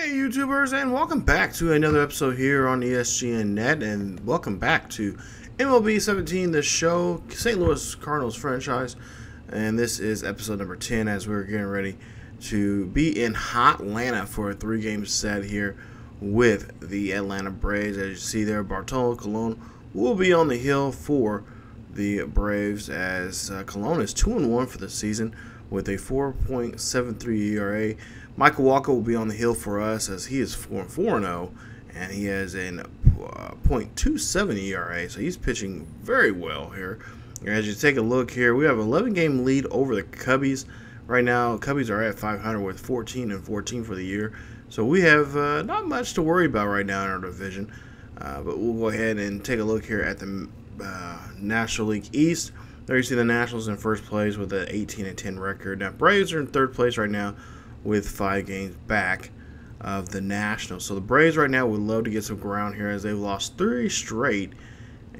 Hey YouTubers, and welcome back to another episode here on ESGNet, and welcome back to MLB 17, the show, St. Louis Cardinals franchise, and this is episode number 10 as we're getting ready to be in Hotlanta for a 3-game set here with the Atlanta Braves. As you see there, Bartolo Colon will be on the hill for the Braves as Colon is 2-1 for the season with a 4.73 ERA. Michael Wacha will be on the hill for us as he is 4-0, and he has a .27 ERA, so he's pitching very well here. As you take a look here, we have an 11-game lead over the Cubbies. Right now, Cubbies are at 500 with 14-14 for the year, so we have not much to worry about right now in our division. But we'll go ahead and take a look here at the National League East. There you see the Nationals in first place with an 18-10 record. Now, Braves are in third place right now with 5 games back of the Nationals. So the Braves right now would love to get some ground here as they've lost 3 straight,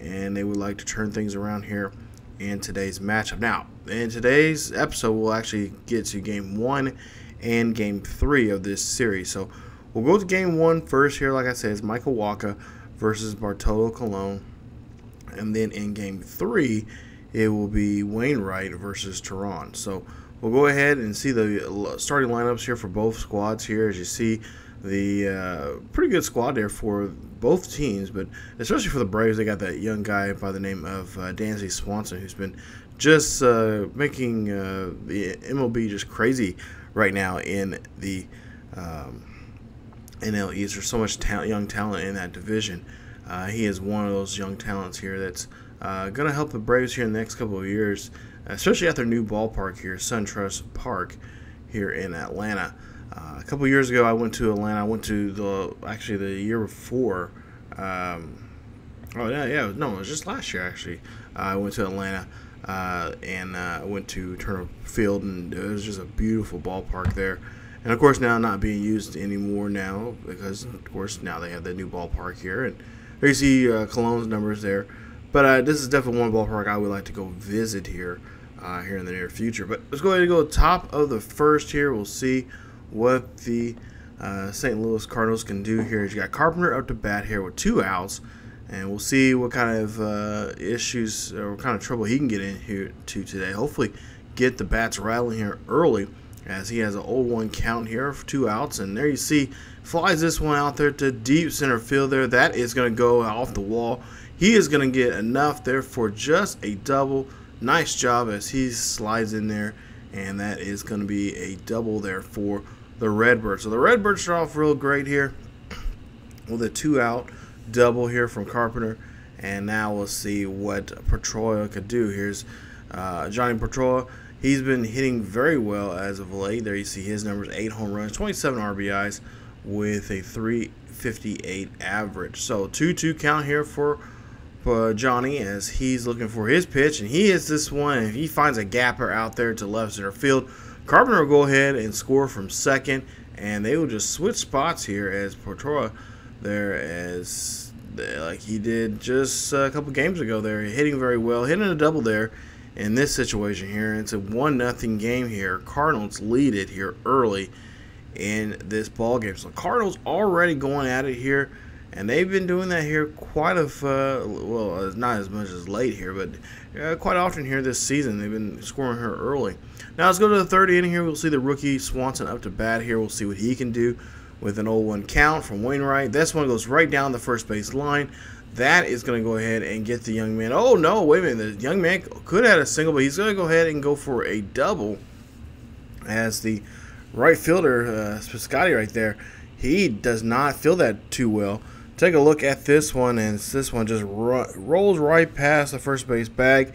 and they would like to turn things around here in today's matchup. Now, in today's episode, we'll actually get to Game 1 and Game 3 of this series. So we'll go to Game 1 first here. Like I said, it's Michael Wacha versus Bartolo Colon. And then in Game 3, it will be Wainwright versus Teheran. So we'll go ahead and see the starting lineups here for both squads here. As you see, the pretty good squad there for both teams, but especially for the Braves, they got that young guy by the name of Dansby Swanson, who's been just making the MLB just crazy right now in the NL East. There's so much young talent in that division. He is one of those young talents here that's going to help the Braves here in the next couple of years, especially at their new ballpark here, SunTrust Park here in Atlanta. A couple of years ago, I went to Atlanta. I went to the year before. It was just last year actually. I went to Atlanta and went to Turner Field, and it was just a beautiful ballpark there. And of course, now not being used anymore now because of course now they have the new ballpark here, and there you see Colon's numbers there. But this is definitely one ballpark I would like to go visit here in the near future. But let's go ahead and go top of the first here. We'll see what the St. Louis Cardinals can do here. You got Carpenter up to bat here with 2 outs. And we'll see what kind of issues or what kind of trouble he can get in here today. Hopefully get the bats rattling here early as he has an 0-1 count here for 2 outs. And there you see, flies this one out there to deep center field there. That is going to go off the wall. He is going to get enough there for just a double. Nice job as he slides in there, and that is going to be a double there for the Redbirds. So the Redbirds start off real great here with a 2-out double here from Carpenter, and now we'll see what Petroia could do. Here's Johnny Petroia. He's been hitting very well as of late. There you see his numbers: 8 home runs, 27 RBIs with a .358 average. So 2-2 count here for Johnny as he's looking for his pitch, and he hits this one, and he finds a gapper out there to left center field. Carpenter will go ahead and score from second, and they will just switch spots here as Portora there as like he did just a couple games ago. They're hitting very well, hitting a double there in this situation here. It's a 1-0 game here. Cardinals lead it here early in this ball game. So Cardinals already going at it here. And they've been doing that here quite not as much as late here, but quite often here this season. They've been scoring here early. Now let's go to the 3rd inning here. We'll see the rookie Swanson up to bat here. We'll see what he can do with an 0-1 count from Wainwright. This one goes right down the first base line. That is going to go ahead and get the young man. Oh, no, wait a minute. The young man could have had a single, but he's going to go ahead and go for a double as the right fielder, Scotty right there, he does not feel that too well. Take a look at this one, and this one just rolls right past the first base bag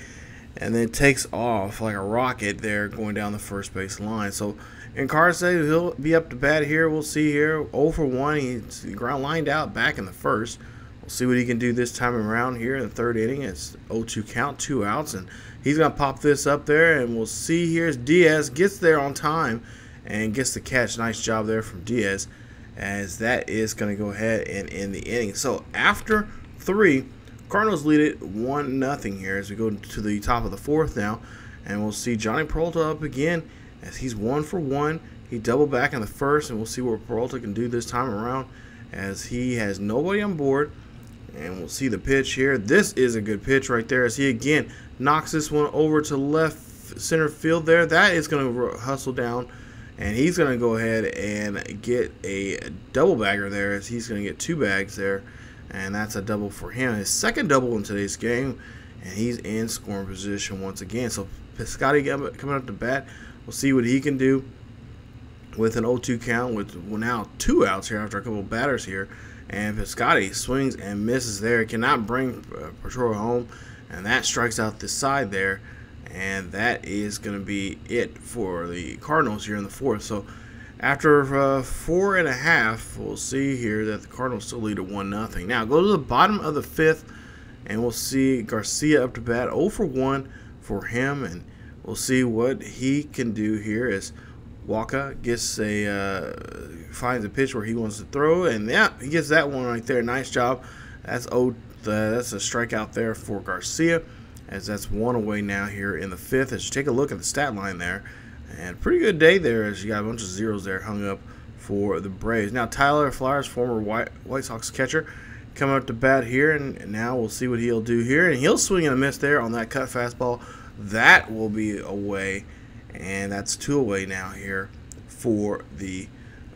and then takes off like a rocket there going down the first base line. So in Cards say he'll be up to bat here. We'll see here. 0 for 1. He's ground lined out back in the first. We'll see what he can do this time around here in the 3rd inning. It's 0-2 count, 2 outs, and he's going to pop this up there, and we'll see here's Diaz gets there on time and gets the catch. Nice job there from Diaz, as that is going to go ahead and end the inning. So after 3, Cardinals lead it 1-0 here as we go to the top of the 4th now, and we'll see Johnny Peralta up again as he's 1 for 1. He doubled back in the first, and we'll see what Peralta can do this time around as he has nobody on board. And we'll see the pitch here. This is a good pitch right there as he again knocks this one over to left center field there. That is going to hustle down, and he's going to go ahead and get a double bagger there as he's going to get 2 bags there. And that's a double for him. His second double in today's game, and he's in scoring position once again. So Piscotty coming up to bat. We'll see what he can do with an 0-2 count with now 2 outs here after a couple of batters here. And Piscotty swings and misses there. Cannot bring Bartolo home, and that strikes out the side there. And that is going to be it for the Cardinals here in the 4th. So after 4.5, we'll see here that the Cardinals still lead at 1-0. Now go to the bottom of the 5th, and we'll see Garcia up to bat, 0 for 1 for him, and we'll see what he can do here as Wacha gets finds a pitch where he wants to throw, and yeah, he gets that one right there. Nice job. That's a strikeout there for Garcia, as that's 1 away now here in the 5th. As you take a look at the stat line there, and pretty good day there as you got a bunch of zeros there hung up for the Braves. Now Tyler Flowers, former White Sox catcher, coming up to bat here, and now we'll see what he'll do here, and he'll swing and a miss there on that cut fastball. That will be away, and that's 2 away now here for the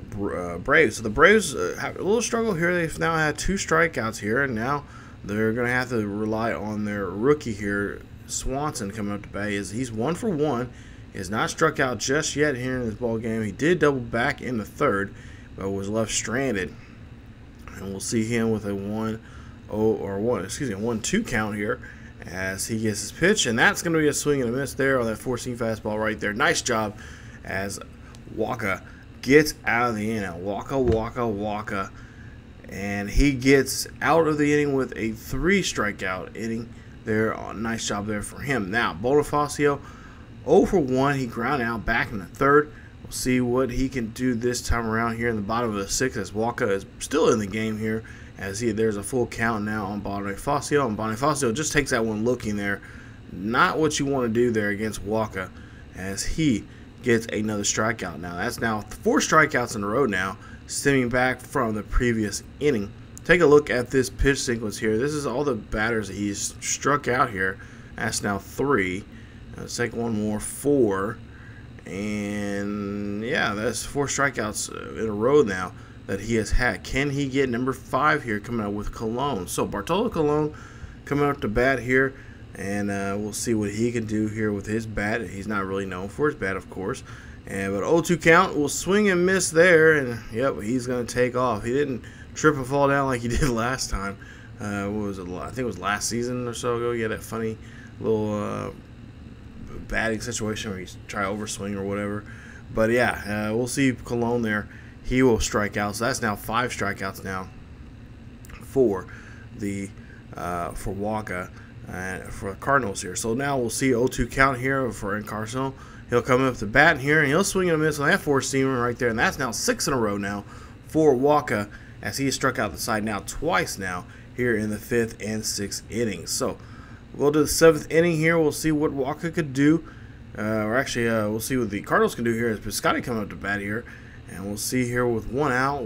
Braves. So the Braves have a little struggle here. They've now had 2 strikeouts here, and now they're going to have to rely on their rookie here, Swanson, coming up to bat. He's 1 for 1. He has not struck out just yet here in this ball game. He did double back in the 3rd, but was left stranded. And we'll see him with a 1-2 count here as he gets his pitch, and that's going to be a swing and a miss there on that 4-seam fastball right there. Nice job as Wacha gets out of the inning. Wacha, and he gets out of the inning with a 3 strikeout inning there. Nice job there for him. Now Bonifacio, 0 for 1. He ground out back in the 3rd. We'll see what he can do this time around here in the bottom of the 6th as Wacha is still in the game here as there's a full count now on Bonifacio, and Bonifacio just takes that one looking there. Not what you want to do there against Wacha as he gets another strikeout. Now that's now 4 strikeouts in a row now, stemming back from the previous inning. Take a look at this pitch sequence here. This is all the batters that he's struck out here. That's now 3. Let's take one more, 4. And yeah, that's 4 strikeouts in a row now that he has had. Can he get number 5 here coming out with Colon? So Bartolo Colon coming up to bat here, and we'll see what he can do here with his bat. He's not really known for his bat, of course. But 0-2 count, will swing and miss there, and yep, he's going to take off. He didn't trip and fall down like he did last time. What was it? I think it was last season or so ago. He had that funny little batting situation where he's try overswing or whatever. But yeah, we'll see Colon there. He will strike out. So that's now 5 strikeouts now for the for Wacha for the Cardinals here. So now we'll see 0-2 count here for Encarnacion. He'll come up to bat here, and he'll swing and a miss on that 4-seamer right there. And that's now 6 in a row now for Wacha as he has struck out the side now twice now here in the 5th and 6th innings. So we'll do the 7th inning here. We'll see what Wacha could do. We'll see what the Cardinals can do here as Piscotty coming up to bat here. And we'll see here with 1 out.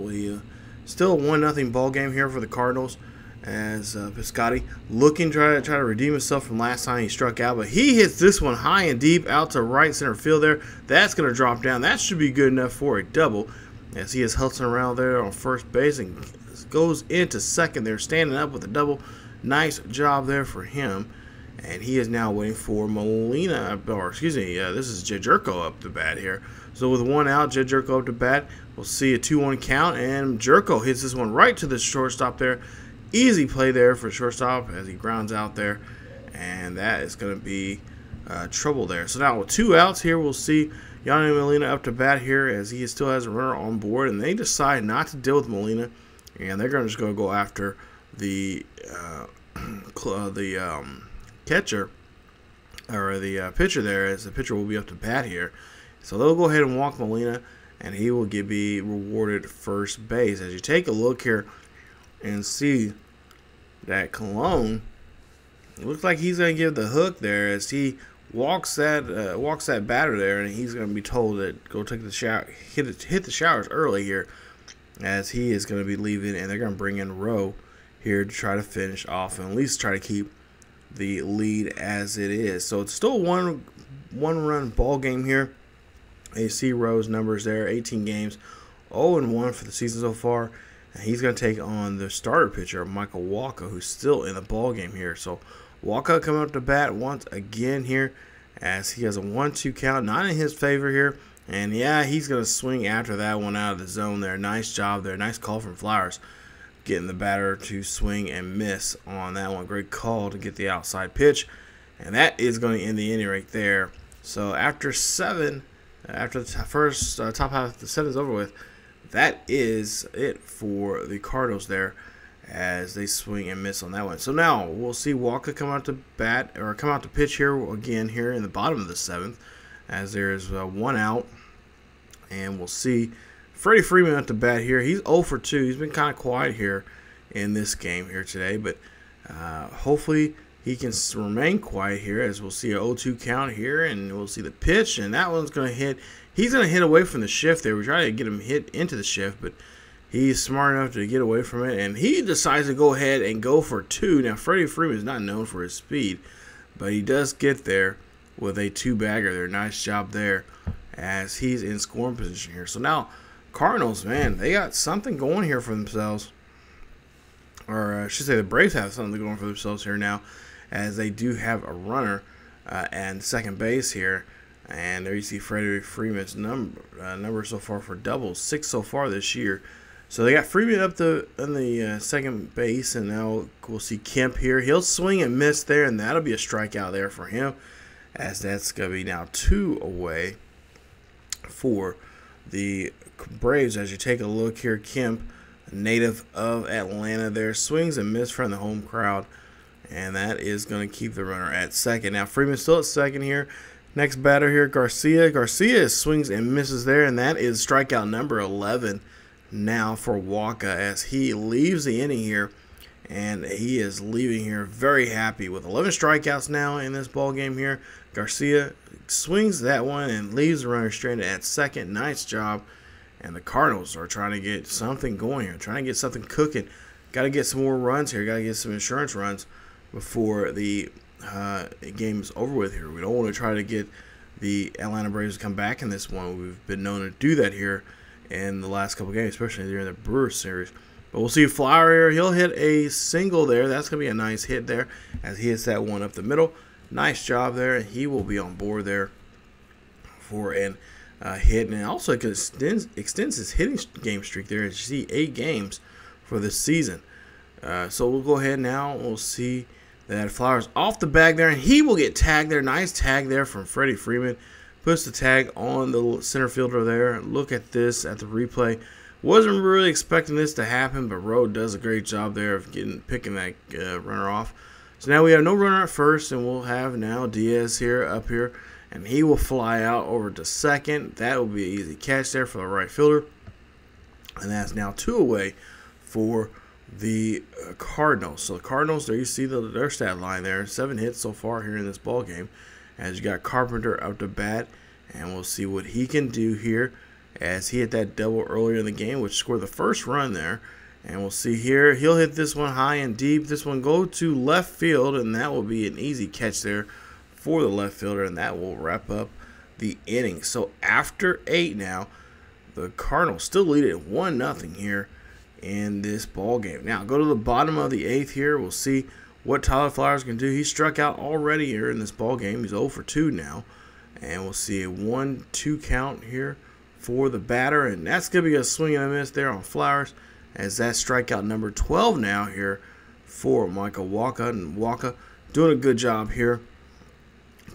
Still a 1-0 ball game here for the Cardinals as Piscotty looking to try to redeem himself from last time he struck out. But he hits this one high and deep out to right center field there. That's going to drop down. That should be good enough for a double as he is hustling around there on first base and goes into second there, standing up with a double. Nice job there for him. And he is now waiting for Molina, or excuse me, this is Jerko up to bat here. So with 1 out, Jerko up to bat. We'll see a 2-1 count, and Jerko hits this one right to the shortstop there. Easy play there for shortstop as he grounds out there, and that is going to be trouble there. So now with 2 outs here, we'll see Yadier Molina up to bat here as he still has a runner on board, and they decide not to deal with Molina, and they're just going to go after the catcher or the pitcher there, as the pitcher will be up to bat here. So they'll go ahead and walk Molina, and he will be rewarded first base. As you take a look here and see that Colon, it looks like he's going to give the hook there as he walks that batter there, and he's going to be told that go take the shower, hit the showers early here, as he is going to be leaving, and they're going to bring in Rowe here to try to finish off and at least try to keep the lead as it is. So it's still one run ball game here. You see Rowe's numbers there, 18 games, 0-1 for the season so far. And he's going to take on the starter pitcher, Michael Wacha, who's still in the ball game here. So Wacha coming up to bat once again here, as he has a 1-2 count, not in his favor here. And yeah, he's going to swing after that one out of the zone there. Nice job there. Nice call from Flowers, getting the batter to swing and miss on that one. Great call to get the outside pitch. And that is going to end the inning right there. So after the first top half of the 7 is over with, that is it for the Cardinals there, as they swing and miss on that one. So now we'll see Wacha come out to pitch here again here in the bottom of the 7th, as there is 1 out. And we'll see Freddie Freeman at the bat here. He's 0 for 2. He's been kind of quiet here in this game here today, but hopefully he can remain quiet here, as we'll see a 0-2 count here, and we'll see the pitch, and that one's going to hit. He's going to hit away from the shift there. We try to get him hit into the shift, but he's smart enough to get away from it, and he decides to go ahead and go for 2. Now, Freddie Freeman is not known for his speed, but he does get there with a 2-bagger there. Nice job there, as he's in scoring position here. So now Cardinals, man, they got something going here for themselves. Or I should say the Braves have something going for themselves here now, as they do have a runner and second base here. And there you see Freddie Freeman's number so far for doubles, 6 so far this year. So they got Freeman up in the second base, and now we'll see Kemp here. He'll swing and miss there, and that'll be a strikeout there for him, as that's going to be now 2 away for the Braves. As you take a look here, Kemp, a native of Atlanta there, swings and misses from the home crowd, and that is going to keep the runner at second. Now Freeman's still at second here. Next batter here, Garcia. Garcia swings and misses there, and that is strikeout number 11 now for Wacha, as he leaves the inning here, and he is leaving here very happy with 11 strikeouts now in this ball game here. Garcia swings that one and leaves the runner stranded at second. Nice job. And the Cardinals are trying to get something going here, trying to get something cooking. Got to get some more runs here. Got to get some insurance runs before the game is over with here. We don't want to try to get the Atlanta Braves to come back in this one. We've been known to do that here in the last couple games, especially during the Brewers series. But we'll see Flower here. He'll hit a single there. That's going to be a nice hit there, as he hits that one up the middle. Nice job there. He will be on board there for an hit, and also extends his hitting game streak there. As you see, 8 games for this season. So we'll go ahead now. We'll see that Flowers off the bag there, and he will get tagged there. Nice tag there from Freddie Freeman. Puts the tag on the center fielder there. Look at this at the replay. Wasn't really expecting this to happen, but Rowe does a great job there of picking that runner off. So now we have no runner at first, and we'll have now Diaz here up here, and he will fly out over to second. That will be an easy catch there for the right fielder, and that's now 2 away for the Cardinals. So the Cardinals, there you see their stat line there, 7 hits so far here in this ball game, as you got Carpenter out to bat, and we'll see what he can do here, as he hit that double earlier in the game, which scored the first run there. And we'll see here, he'll hit this one high and deep. This one go to left field, and that will be an easy catch there for the left fielder, and that will wrap up the inning. So after 8 now, the Cardinals still lead at 1-0 here in this ball game. Now go to the bottom of the 8th here. We'll see what Tyler Flowers can do. He struck out already here in this ball game. He's 0 for 2 now, and we'll see a 1-2 count here for the batter, and that's going to be a swing and a miss there on Flowers, as that strikeout number 12 now here for Michael Wacha. And Wacha doing a good job here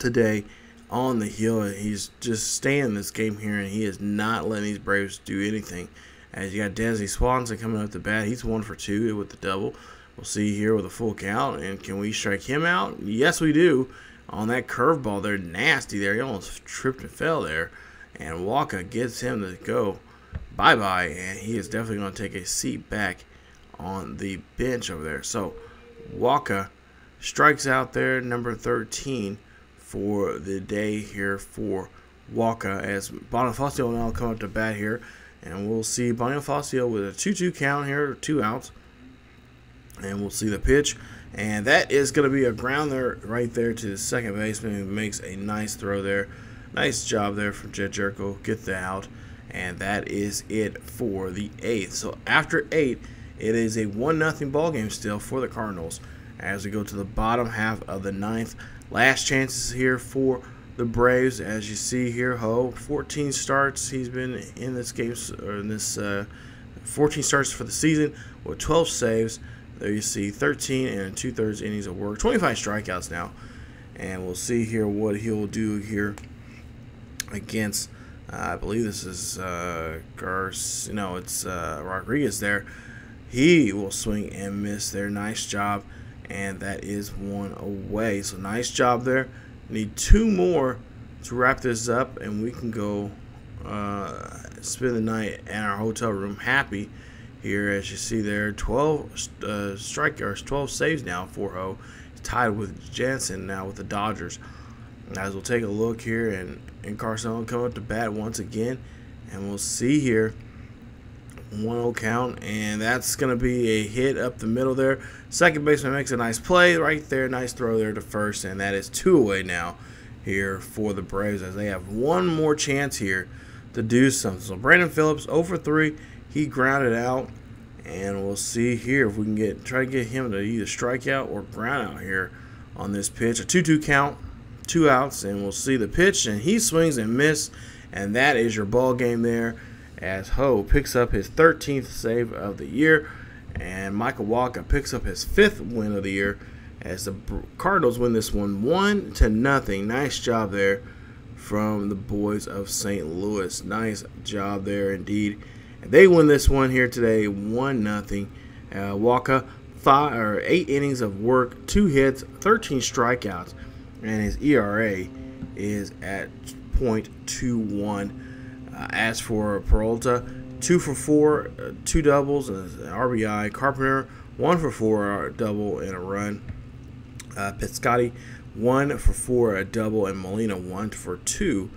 today on the hill. He's just staying in this game here, and he is not letting these Braves do anything. As you got Desi Swanson coming up the bat, he's 1 for 2 with the double. We'll see here with a full count, and can we strike him out? Yes, we do. On that curveball there, nasty there. He almost tripped and fell there, and Wacha gets him to go bye-bye, and he is definitely going to take a seat back on the bench over there. So Wacha strikes out there, number 13 for the day here for Wacha, as Bonifacio will now come up to bat here. And we'll see Bonifacio with a 2-2 count here, 2 outs. And we'll see the pitch. And that is going to be a grounder right there to the second baseman, who makes a nice throw there. Nice job there from Jet Jerko. Get the out. And that is it for the 8th. So after 8, it is a 1-0 ball game still for the Cardinals. As we go to the bottom half of the 9th. Last chances here for the Braves. As you see here, 14 starts he's been in this game, or in this 14 starts for the season with 12 saves. There you see 13 and 2/3 innings of work, 25 strikeouts now. And we'll see here what he'll do here against, I believe this is Rodriguez there. He will swing and miss there. Nice job. And that is 1 away. So nice job there. Need 2 more to wrap this up, and we can go spend the night in our hotel room happy. Here, as you see there, 12 12 saves now for Ho. He's tied with Jansen now with the Dodgers. As we'll take a look here, and Carson will come up to bat once again, and we'll see here 1-0 count, and that's going to be a hit up the middle there. Second baseman makes a nice play right there, nice throw there to first, and that is 2 away now here for the Braves, as they have one more chance here to do something. So Brandon Phillips 0 for 3. He grounded out, and we'll see here if we can try to get him to either strike out or ground out here on this pitch. A 2-2 count, 2 outs, and we'll see the pitch, and he swings and misses, and that is your ball game there, as Ho picks up his 13th save of the year, and Michael Wacha picks up his 5th win of the year, as the Cardinals win this one 1-0. Nice job there from the boys of St. Louis. Nice job there indeed. They win this one here today, 1-0. Wacha, 8 innings of work, 2 hits, 13 strikeouts, and his ERA is at .21. As for Peralta, 2 for 4, 2 doubles, an RBI. Carpenter, 1 for 4, a double and a run. Piscotty, 1 for 4, a double, and Molina 1 for 2.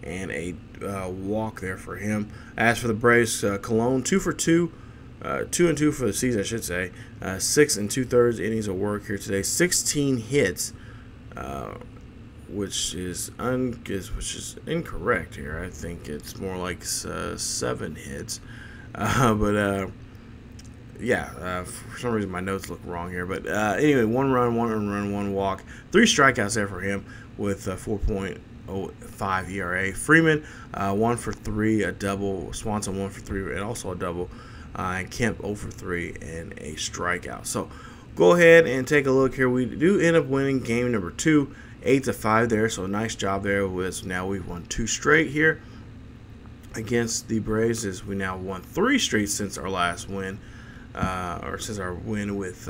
And a walk there for him. As for the Braves, Colon 2 for 2, 2-2 for the season, I should say. 6 2/3 innings of work here today. 16 hits, which is incorrect here. I think it's more like 7 hits. For some reason my notes look wrong here. But anyway, 1 run, 1 walk, 3 strikeouts there for him with 4.05 ERA. Freeman, 1 for 3, a double. Swanson, 1 for 3, and also a double. And Kemp, 0 for 3, and a strikeout. So go ahead and take a look here. We do end up winning game number 2, 8-5 there. So nice job there. Now we've won 2 straight here against the Braves, as we now won 3 straight since our last win. Or since our win with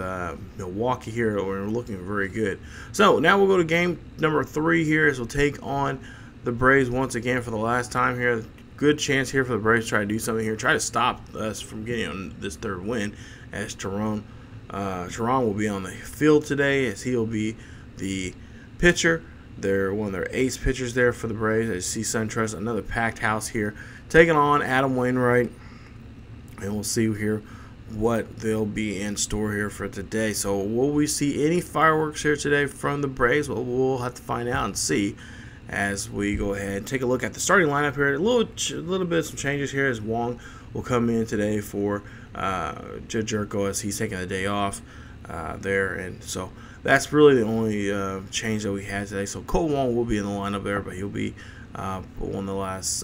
Milwaukee here, we're looking very good. So now we'll go to game number 3 here, as we'll take on the Braves once again for the last time here. Good chance here for the Braves to try to do something here, try to stop us from getting on this 3rd win, as Teheran will be on the field today, as he'll be the pitcher. They're one of their ace pitchers there for the Braves. As you see SunTrust, another packed house here, taking on Adam Wainwright, and we'll see here what they'll be in store here for today. So will we see any fireworks here today from the Braves? Well, we'll have to find out and see as we go ahead and take a look at the starting lineup here. A little bit of some changes here, as Wong will come in today for Jet Jerko, as he's taking the day off there. And so that's really the only change that we had today. So Cole Wong will be in the lineup there, but he'll be one of the last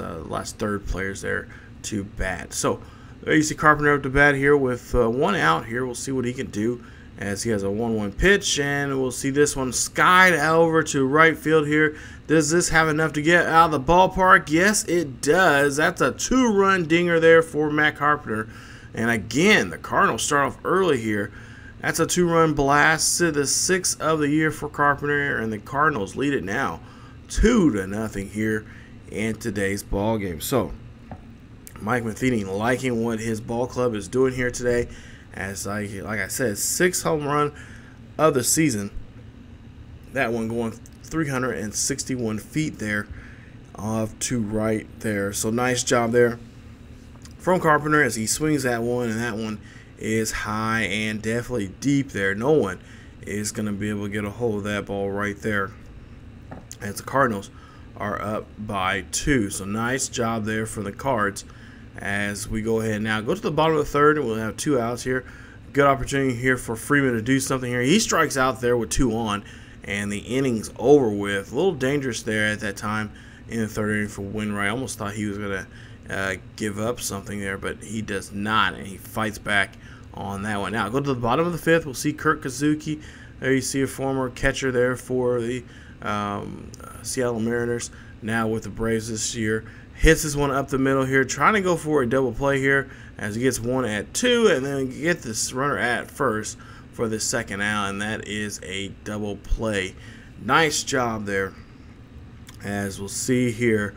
third players there to bat. So there you see Carpenter up to bat here with 1 out here. We'll see what he can do, as he has a 1-1 pitch, and we'll see this one skied over to right field here. Does this have enough to get out of the ballpark? Yes, it does. That's a 2-run dinger there for Matt Carpenter. And again, the Cardinals start off early here. That's a 2-run blast to the 6th of the year for Carpenter, and the Cardinals lead it now 2-0 here in today's ball game. So Mike Matheny liking what his ball club is doing here today, as like I said, 6th home run of the season. That one going 361 feet there off to right there. So nice job there from Carpenter as he swings that one, and that one is high and definitely deep there. No one is going to be able to get a hold of that ball right there as the Cardinals are up by 2. So nice job there for the Cards as we go ahead now. Go to the bottom of the third, and we'll have 2 outs here. Good opportunity here for Freeman to do something here. He strikes out there with 2 on, and the inning's over with. A little dangerous there at that time in the third inning for Wainwright. I almost thought he was going to give up something there, but he does not, and he fights back on that one. Now, go to the bottom of the 5th. We'll see Kurt Kazuki. There you see a former catcher there for the Seattle Mariners, now with the Braves this year. Hits this one up the middle here, trying to go for a double play here as he gets one at 2, and then get this runner at first for the second out, and that is a double play. Nice job there, as we'll see here.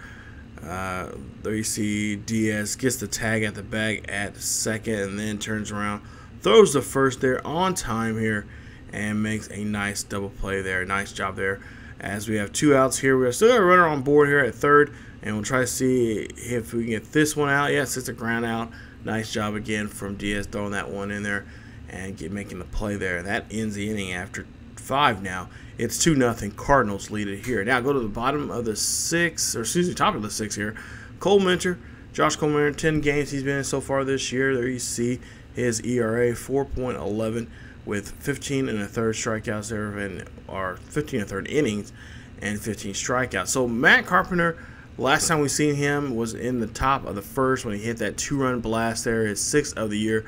There you see Diaz gets the tag at the bag at second, and then turns around, throws the first there on time here, and makes a nice double play there. Nice job there. As we have 2 outs here, we're still got a runner on board here at third, and we'll try to see if we can get this one out. Yes, it's a ground out. Nice job again from Diaz throwing that one in there and making the play there. That ends the inning after 5 now. It's 2-0. Cardinals lead it here. Now go to the bottom of the 6, or excuse me, top of the 6 here. Cole Minter, Josh Cole Minter, 10 games he's been in so far this year. There you see his ERA, 4.11 with 15 1/3 strikeouts there, and or 15 1/3 innings and 15 strikeouts. So Matt Carpenter, last time we seen him was in the top of the 1st when he hit that 2-run blast there, his 6th of the year.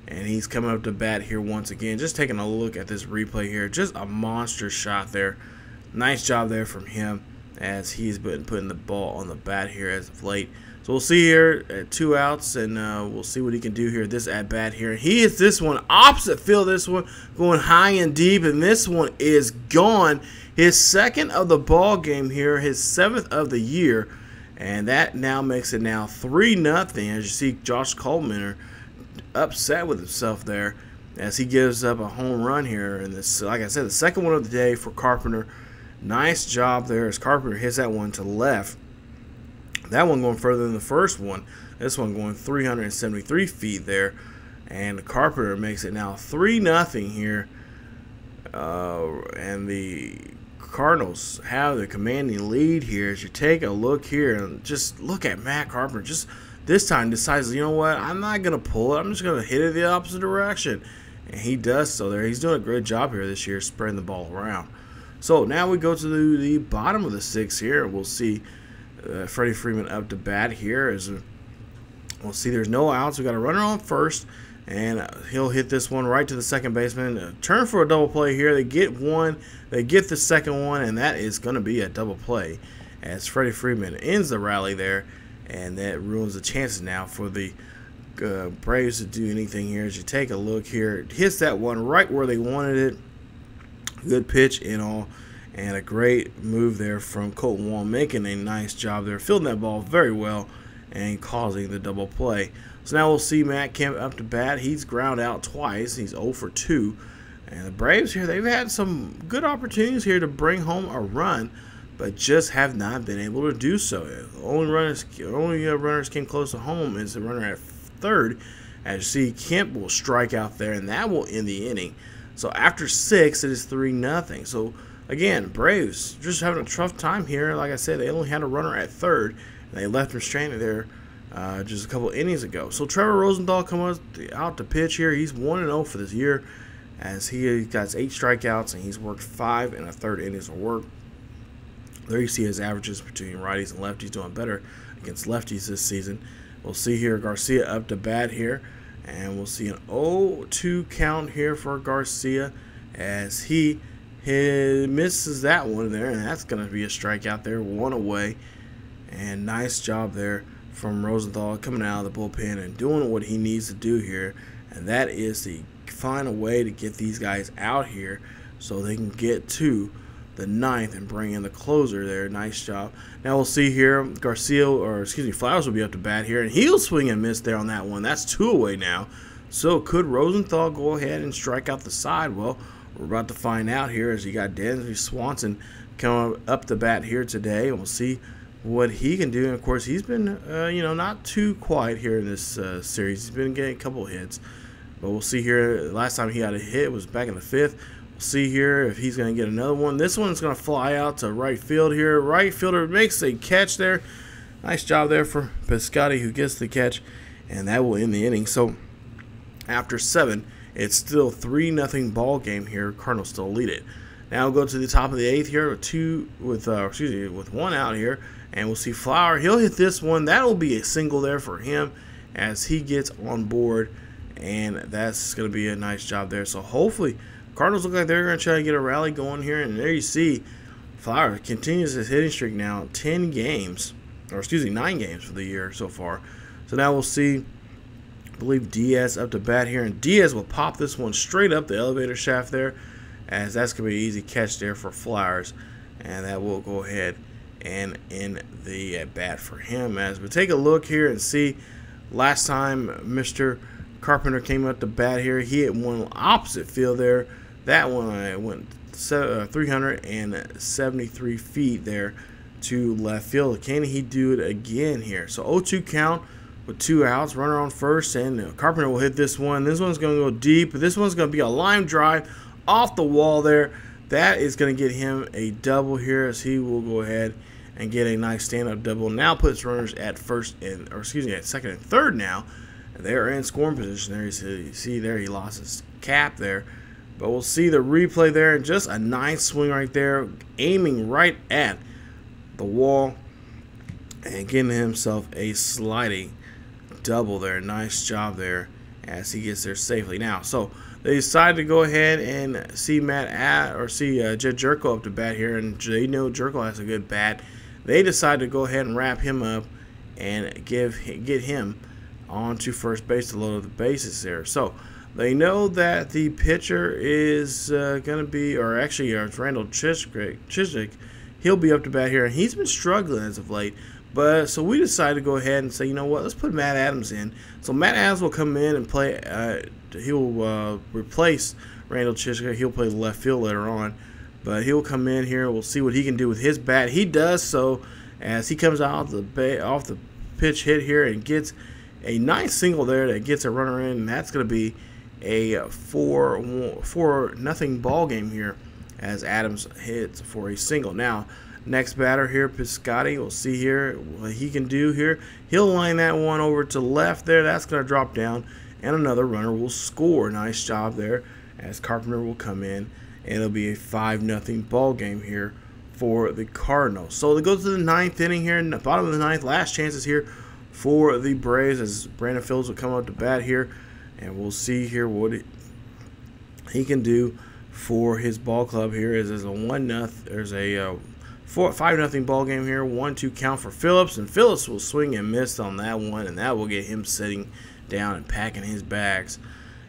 And he's coming up to bat here once again. Just taking a look at this replay here. Just a monster shot there. Nice job there from him as he's been putting the ball on the bat here as of late. So we'll see here at 2 outs, and we'll see what he can do here. This at bat here. He hits this one opposite field. This one going high and deep, and this one is gone. His 2nd of the ball game here, his 7th of the year, and that now makes it now 3-0. As you see, Josh Coleman upset with himself there as he gives up a home run here. And this, like I said, the 2nd one of the day for Carpenter. Nice job there as Carpenter hits that one to left. That one going further than the first one. This one going 373 feet there. And Carpenter makes it now 3-0 here. And the Cardinals have the commanding lead here. As you take a look here and just look at Matt Carpenter. Just this time decides, you know what, I'm not going to pull it. I'm just going to hit it the opposite direction. And he does so there. He's doing a great job here this year spreading the ball around. So now we go to the bottom of the 6th here. We'll see Freddie Freeman up to bat here. As we'll see there's no outs. We got a runner on first. And he'll hit this one right to the second baseman. Turn for a double play here. They get one. They get the second one. And that is going to be a double play as Freddie Freeman ends the rally there. And that ruins the chances now for the Braves to do anything here. As you take a look here, it hits that one right where they wanted it. Good pitch and all. And a great move there from Colton Wall, making a nice job there, fielding that ball very well and causing the double play. So now we'll see Matt Kemp up to bat. He's ground out twice. He's 0 for 2. And the Braves here, they've had some good opportunities here to bring home a run, but just have not been able to do so. The only runners came close to home is the runner at third. As you see, Kemp will strike out there, and that will end the inning. So after 6, it is 3-0. So again, Braves just having a tough time here. Like I said, they only had a runner at third, and they left him stranded there just a couple innings ago. So Trevor Rosenthal comes out to pitch here. He's 1-0 for this year as he got 8 strikeouts, and he's worked 5 1/3 innings of work. There you see his averages between righties and lefties, doing better against lefties this season. We'll see here Garcia up to bat here, and we'll see an 0-2 count here for Garcia as he misses that one there, and that's going to be a strikeout there, 1 away. And nice job there from Rosenthal coming out of the bullpen and doing what he needs to do here, and that is to find a way to get these guys out here so they can get to the 9th and bring in the closer there. Nice job. Now we'll see here Flowers will be up to bat here, and he'll swing and miss there on that one. That's 2 away now. So could Rosenthal go ahead and strike out the side? Well, we're about to find out here as you got Dansby Swanson come up the bat here today, and we'll see what he can do. And of course, he's been not too quiet here in this series. He's been getting a couple of hits, but we'll see here. Last time he got a hit was back in the 5th. We'll see here if he's going to get another one. This one's going to fly out to right field here. Right fielder makes a catch there. Nice job there for Piscotty, who gets the catch, and that will end the inning. So after 7, it's still 3-0 ball game here. Cardinals still lead it. Now we'll go to the top of the 8th here with 1 out here, and we'll see Flower. He'll hit this one. That'll be a single there for him as he gets on board, and that's going to be a nice job there. So hopefully Cardinals look like they're going to try to get a rally going here, and there you see Flower continues his hitting streak now, 9 games for the year so far. So now we'll see, I believe, Diaz up to bat here, and Diaz will pop this one straight up the elevator shaft there, as that's going to be an easy catch there for Flowers, and that will go ahead and end the at bat for him. As we take a look here and see, last time Mr. Carpenter came up to bat here, he hit one opposite field there. That one went 373 feet there to left field. Can he do it again here? So 0-2 count with 2 outs, runner on first, and Carpenter will hit this one. This one's going to go deep, but this one's going to be a line drive off the wall there. That is going to get him a double here, as he will go ahead and get a nice stand-up double. Now puts runners at second and third now. They're in scoring position there. You see there, he lost his cap there. But we'll see the replay there, and just a nice swing right there, aiming right at the wall and getting himself a sliding double there. Nice job there as he gets there safely. Now, so they decide to go ahead and see Jed Jerko up to bat here, and they know Jerko has a good bat. They decide to go ahead and wrap him up and get him onto first base to load up the bases there. So they know that the pitcher is going to be, or actually it's Randall Chiswick. He'll be up to bat here, and he's been struggling as of late. But so we decided to go ahead and say, you know what, let's put Matt Adams in. So Matt Adams will come in and play. He'll replace Randall Chiswick. He'll play left field later on, but he'll come in here. We'll see what he can do with his bat. He does so as he comes out off the pitch hit here and gets a nice single there that gets a runner in, and that's going to be a 4-0 ball game here as Adams hits for a single. Now, next batter here, Piscotty. We'll see here what he can do here. He'll line that one over to left there. That's going to drop down, and another runner will score. Nice job there as Carpenter will come in, and it'll be a 5-0 ball game here for the Cardinals. So they go to the 9th inning here, in the bottom of the 9th. Last chances here for the Braves as Brandon Phillips will come up to bat here, and we'll see here what he can do for his ball club here. There's a 5-0 ball game here. 1-2 count for Phillips, and Phillips will swing and miss on that one, and that will get him sitting down and packing his bags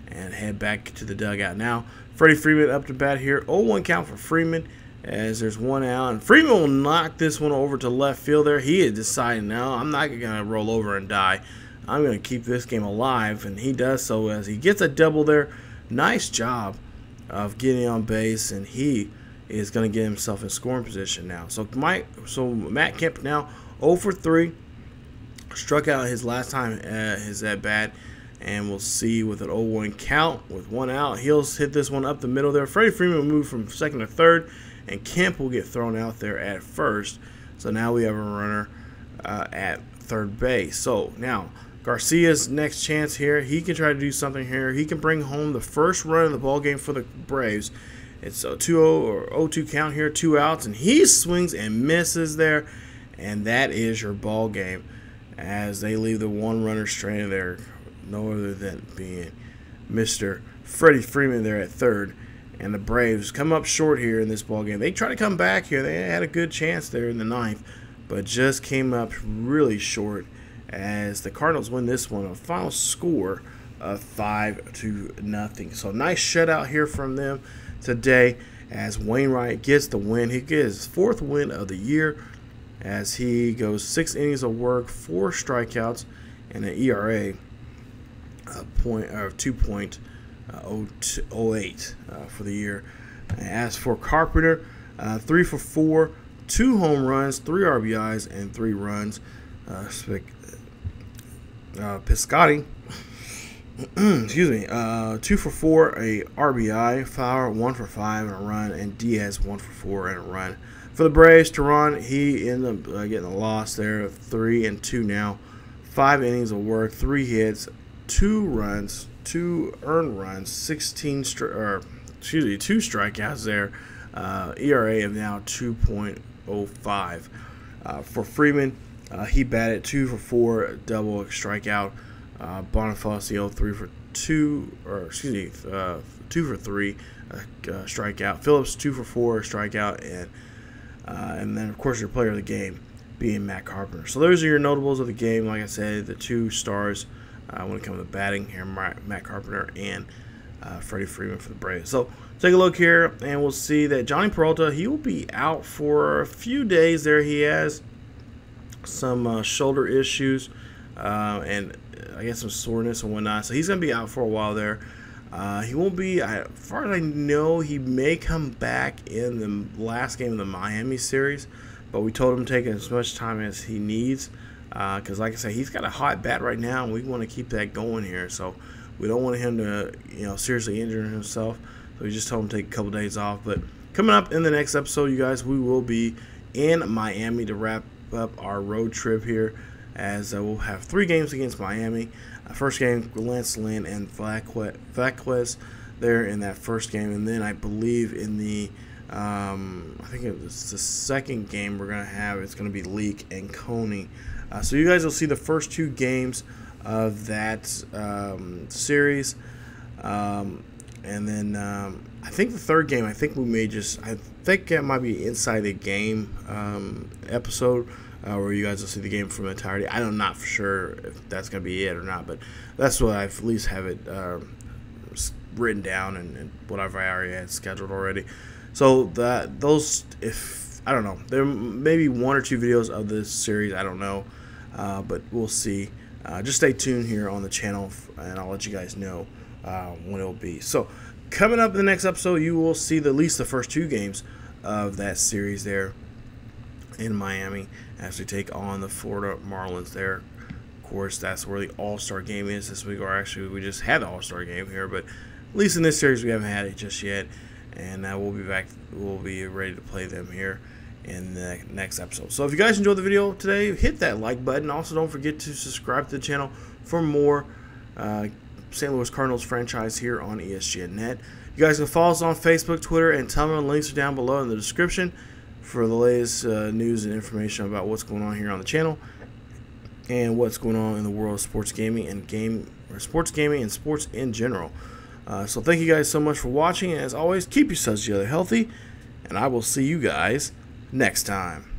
and head back to the dugout. Now Freddie Freeman up to bat here. 0-1 count for Freeman as there's 1 out, and Freeman will knock this one over to left field there. He had decided, no, I'm not going to roll over and die. I'm going to keep this game alive, and he does so as he gets a double there. Nice job of getting on base, and he is going to get himself in scoring position now. So Matt Kemp now 0 for 3, struck out his last time his at bat, and we'll see with an 0-1 count with 1 out. He'll hit this one up the middle there. Freddie Freeman will move from second to third, and Kemp will get thrown out there at first. So now we have a runner at third base. So now Garcia's next chance here. He can try to do something here. He can bring home the first run of the ball game for the Braves. It's a 2-0 or 0-2 count here, 2 outs, and he swings and misses there, and that is your ball game as they leave the 1 runner stranded there, no other than being Mr. Freddie Freeman there at third. And the Braves come up short here in this ball game. They try to come back here. They had a good chance there in the 9th, but just came up really short as the Cardinals win this one, a final score of 5-0. So nice shutout here from them today as Wainwright gets the win. He gets his 4th win of the year as he goes 6 innings of work, 4 strikeouts, and an ERA of 2.08 for the year. As for Carpenter, 3 for 4, 2 home runs, 3 RBIs, and 3 runs. Piscotti, excuse me, 2 for 4, a RBI. Fowler 1 for 5 and a run, and Diaz 1 for 4 and a run. For the Braves, Teheran, he ended up getting a loss there, 3-2 now. 5 innings of work, 3 hits, 2 runs, 2 earned runs, 2 strikeouts there. ERA of now 2.05. For Freeman, he batted 2 for 4, a double, strikeout. Bonifacio 2 for 3, strikeout. Phillips 2 for 4, strikeout, and then of course your player of the game being Matt Carpenter. So those are your notables of the game. Like I said, the 2 stars when it comes to batting here, Matt Carpenter and Freddie Freeman for the Braves. So take a look here, and we'll see that Johnny Peralta, he will be out for a few days there. He has some shoulder issues and I guess some soreness and whatnot, so he's going to be out for a while there. He won't be, as far as I know, he may come back in the last game of the Miami series, but we told him to take as much time as he needs because, like I said, he's got a hot bat right now, and we want to keep that going here. So we don't want him to, seriously injure himself. So we just told him to take a couple days off. But coming up in the next episode, you guys, we will be in Miami to wrap up our road trip here, as we'll have 3 games against Miami. First game, Lance Lynn and Vasquez there in that first game, and then I believe in the I think it was the second game we're gonna have, it's gonna be Leak and Coney. So you guys will see the first 2 games of that series, and then I think the third game, I think it might be inside the game episode. Where you guys will see the game from entirety. I'm not for sure if that's going to be it or not, but that's what I at least have it written down and whatever I already had scheduled already. So I don't know, there may be 1 or 2 videos of this series, I don't know, but we'll see. Just stay tuned here on the channel, and I'll let you guys know when it will be. So coming up in the next episode, you will see at least the first 2 games of that series there in Miami as we take on the Florida Marlins there. Of course, that's where the All-Star game is this week, or actually we just had the All-Star game here, but at least in this series we haven't had it just yet, and we'll be back. We'll be ready to play them here in the next episode. So if you guys enjoyed the video today, hit that like button. Also, don't forget to subscribe to the channel for more St. Louis Cardinals franchise here on ESGNet. You guys can follow us on Facebook, Twitter, and Tumblr. Links are down below in the description for the latest news and information about what's going on here on the channel and what's going on in the world of sports gaming and sports in general. So thank you guys so much for watching, and as always, keep yourselves together healthy, and I will see you guys next time.